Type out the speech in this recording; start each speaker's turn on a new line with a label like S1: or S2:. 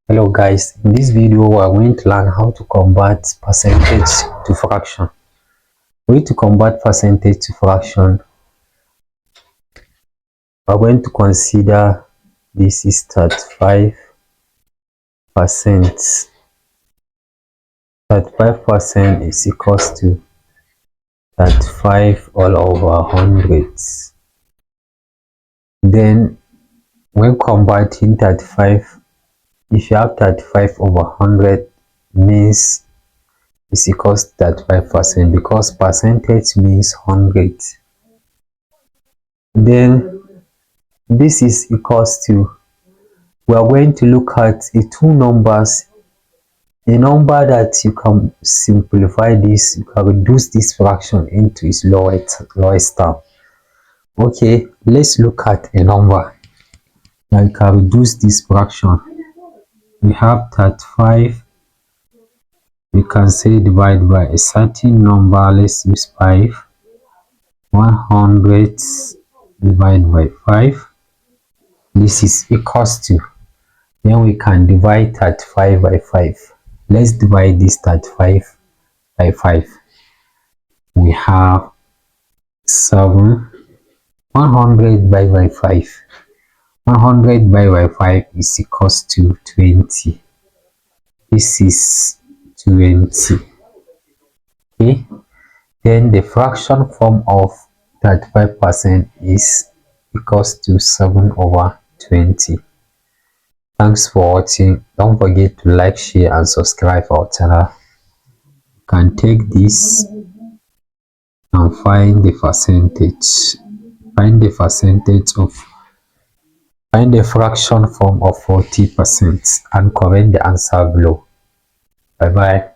S1: Hello guys, in this video we are going to learn how to convert percentage to fraction. Way to convert percentage to fraction, we are going to consider this is 35%. 35% is equals to 35 all over 100. Then when converting 35, if you have 35 over 100 means is equals to 35% because percentage means 100. Then this is equals to, we are going to look at two numbers, a number that you can simplify this, you can reduce this fraction into its lowest term. Okay, let's look at a number that you can reduce this fraction. We have 35, we can say divide by a certain number, let's use 5. 100 divided by 5, this is equals to, then we can divide 35 by 5. Let's divide this 35 by 5. We have 7. 100 by 5. 100 by 5 is equals to 20. This is 20. Okay. Then the fraction form of 35% is equals to 7 over 20. Thanks for watching. Don't forget to like, share and subscribe our channel. You can take this and find the percentage. Find the fraction form of 40% and comment the answer below. Bye bye.